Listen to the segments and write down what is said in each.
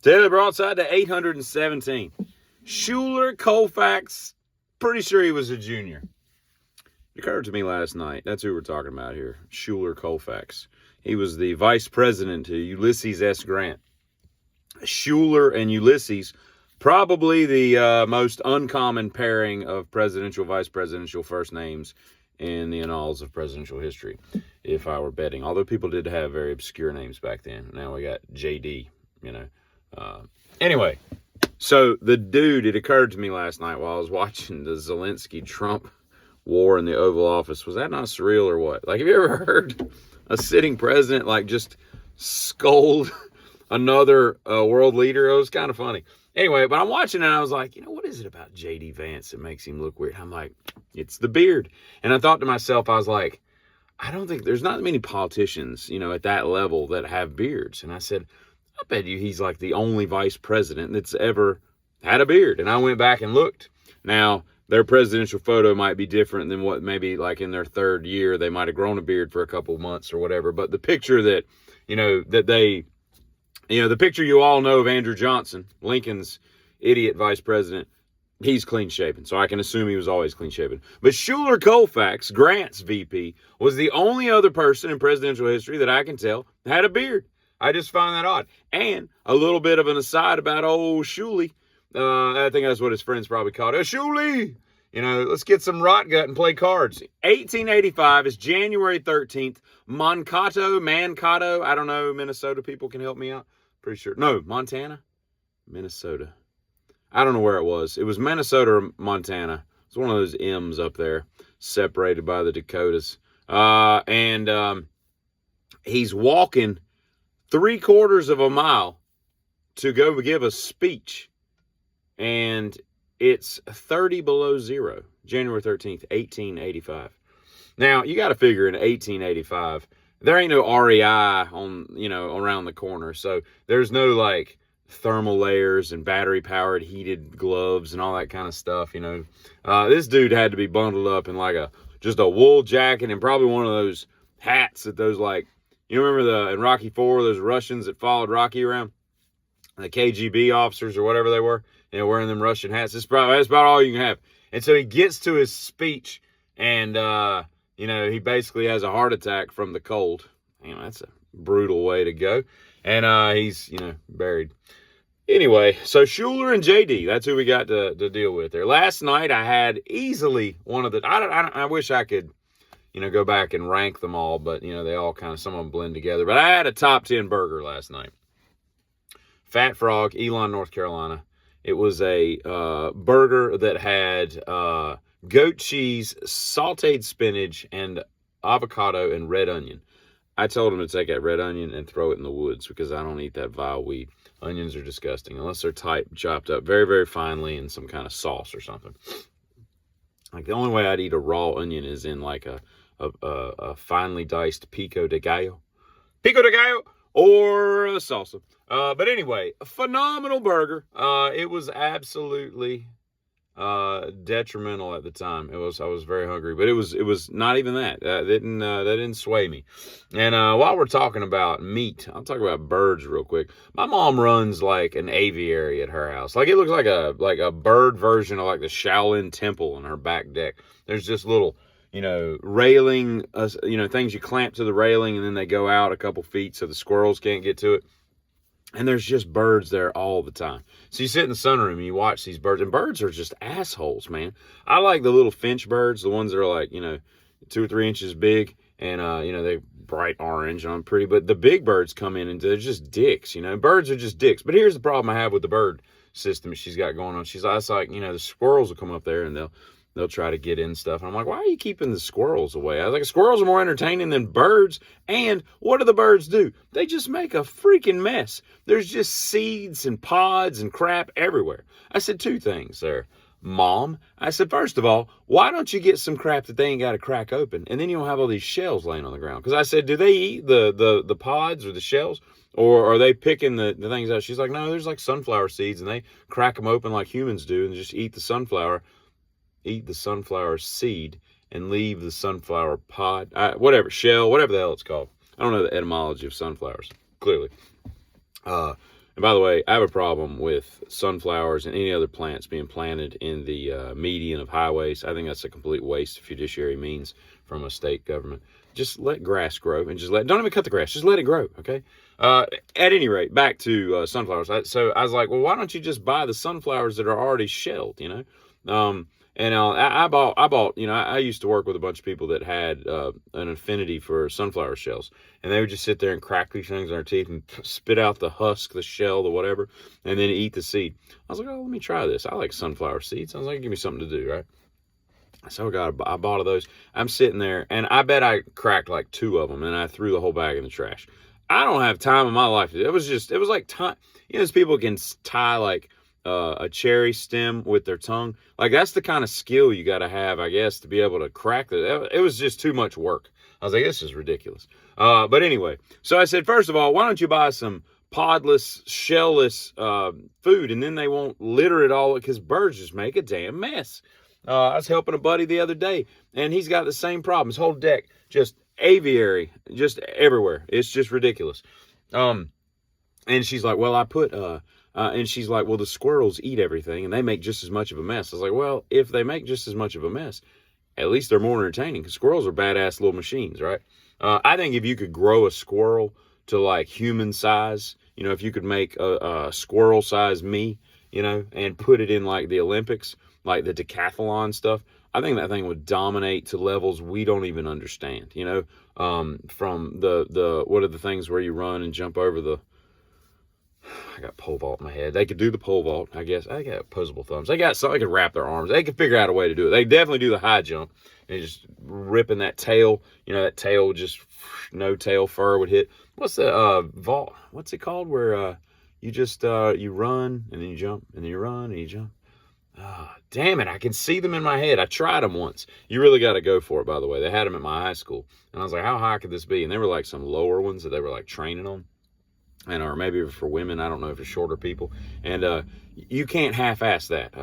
Taylor Broadside to 817. Schuler, Colfax, pretty sure he was a junior. It occurred to me last night. That's who we're talking about here. Schuler, Colfax. He was the vice president to Ulysses S. Grant. Schuler and Ulysses, probably the most uncommon pairing of presidential, vice presidential first names in the annals of presidential history, if I were betting. Although people did have very obscure names back then. Now we got JD, Anyway, so the dude, it occurred to me last night while I was watching the Zelensky-Trump war in the Oval Office. Was that not surreal or what? Like, have you ever heard a sitting president, like, just scold another world leader? It was kind of funny. Anyway, but I'm watching it and I was like, what is it about J.D. Vance that makes him look weird? I'm like, it's the beard. And I thought to myself, I was like, I don't think there's not many politicians, at that level that have beards. And I said, I bet you he's like the only vice president that's ever had a beard. And I went back and looked. Now, their presidential photo might be different than what maybe like in their third year, they might have grown a beard for a couple of months or whatever. But the picture that, the picture you all know of Andrew Johnson, Lincoln's idiot vice president, he's clean shaven. So I can assume he was always clean shaven. But Schuler Colfax, Grant's VP, was the only other person in presidential history that I can tell had a beard. I just find that odd. And a little bit of an aside about old Shuley. I think that's what his friends probably called it. Shuley! Let's get some rot gut and play cards. 1885 is January 13th. Mankato. I don't know. Minnesota people can help me out. Pretty sure. No, Montana? Minnesota. I don't know where it was. It was Minnesota or Montana. It's one of those M's up there, separated by the Dakotas. And he's walking 3/4 of a mile to go give a speech. And it's 30 below zero, January 13th, 1885. Now, you got to figure in 1885, there ain't no REI on, around the corner. So there's no like thermal layers and battery powered heated gloves and all that kind of stuff. This dude had to be bundled up in like just a wool jacket and probably one of those hats that those like, remember in Rocky IV, those Russians that followed Rocky around, the KGB officers or whatever they were, wearing them Russian hats. That's about all you can have. And so he gets to his speech and, he basically has a heart attack from the cold. That's a brutal way to go. And he's, buried. Anyway, so Schuler and JD, that's who we got to deal with there. Last night I had easily one of the, I wish I could, go back and rank them all, but, they all kind of, some of them blend together. But I had a top 10 burger last night. Fat Frog, Elon, North Carolina. It was a burger that had goat cheese, sauteed spinach, and avocado and red onion. I told him to take that red onion and throw it in the woods because I don't eat that vile weed. Onions are disgusting unless they're chopped up very, very finely in some kind of sauce or something. Like the only way I'd eat a raw onion is in like a finely diced pico de gallo. Pico de gallo or a salsa. But anyway, a phenomenal burger. It was absolutely detrimental at the time. I was very hungry, but it was not even that. That didn't sway me. And while we're talking about meat, I'll talk about birds real quick. My mom runs like an aviary at her house. Like it looks like a bird version of like the Shaolin Temple in her back deck. There's just little railing, things you clamp to the railing and then they go out a couple feet so the squirrels can't get to it. And there's just birds there all the time. So you sit in the sunroom and you watch these birds. And birds are just assholes, man. I like the little finch birds, the ones that are like, 2 or 3 inches big. And, they're bright orange and I'm pretty. But the big birds come in and they're just dicks, Birds are just dicks. But here's the problem I have with the bird system she's got going on. She's like, the squirrels will come up there and they'll try to get in stuff. And I'm like, why are you keeping the squirrels away? I was like, squirrels are more entertaining than birds. And what do the birds do? They just make a freaking mess. There's just seeds and pods and crap everywhere. I said 2 things there. Mom, I said, first of all, why don't you get some crap that they ain't got to crack open? And then you don't have all these shells laying on the ground. Because I said, do they eat the pods or the shells? Or are they picking the things out? She's like, no, there's like sunflower seeds and they crack them open like humans do and just eat the sunflower seed and leave the sunflower pod, whatever, shell, whatever the hell it's called. I don't know the etymology of sunflowers, clearly. And And by the way, I have a problem with sunflowers and any other plants being planted in the median of highways. I think that's a complete waste of fiduciary means from a state government. Just let grass grow and don't even cut the grass. Just let it grow, okay? At any rate, back to sunflowers. So I was like, well, why don't you just buy the sunflowers that are already shelled, you know? And I bought, you know, I used to work with a bunch of people that had an affinity for sunflower shells. And they would just sit there and crack these things in their teeth and spit out the husk, the shell, the whatever, and then eat the seed. I was like, oh, let me try this. I like sunflower seeds. I was like, give me something to do, right? So I bought those. I'm sitting there, and I bet I cracked like 2 of them, and I threw the whole bag in the trash. I don't have time in my life. It was like time. You know, those people can tie like a cherry stem with their tongue. Like, that's the kind of skill you got to have, I guess, to be able to crack it. It was just too much work. I was like, this is ridiculous. But anyway, so I said, first of all, why don't you buy some podless, shellless food, and then they won't litter it all, because birds just make a damn mess. I was helping a buddy the other day, and he's got the same problem. His whole deck, just aviary, just everywhere. It's just ridiculous. And she's like, well, and she's like, well, the squirrels eat everything, and they make just as much of a mess. I was like, well, if they make just as much of a mess, at least they're more entertaining, because squirrels are badass little machines, right? I think if you could grow a squirrel to like human size, you know, if you could make a squirrel size me, you know, and put it in like the Olympics, like the decathlon stuff, I think that thing would dominate to levels we don't even understand, you know, from the what are the things where you run and jump over the, I got pole vault in my head. They could do the pole vault, I guess. I got opposable thumbs. They got something, they could wrap their arms. They could figure out a way to do it. They definitely do the high jump and just ripping that tail, you know, that tail just, no tail fur would hit. What's the vault? What's it called? Where you just, you run and then you jump and then you run and you jump. Oh, damn it, I can see them in my head. I tried them once. You really got to go for it, by the way. They had them at my high school. And I was like, how high could this be? And they were like some lower ones that they were like training on. And or maybe for women, I don't know, for shorter people. And you can't half-ass that.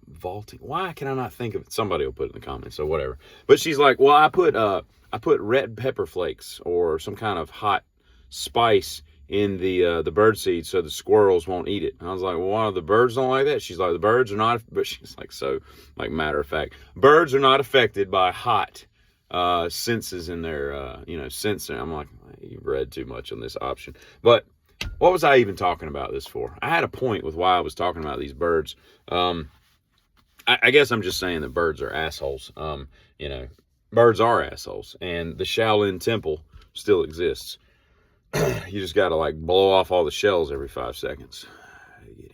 Vaulting. Why can I not think of it? Somebody will put it in the comments, so whatever. But she's like, well, I put red pepper flakes or some kind of hot spice in the bird seed so the squirrels won't eat it. And I was like, well, why the birds don't like that? She's like, the birds are not, but she's like, so like matter of fact, birds are not affected by hot senses in their, you know, sensing. I'm like, you've read too much on this option. But what was I even talking about this for? I had a point with why I was talking about these birds. I guess I'm just saying that birds are assholes. You know, birds are assholes, and the Shaolin Temple still exists. You just got to like blow off all the shells every 5 seconds. Get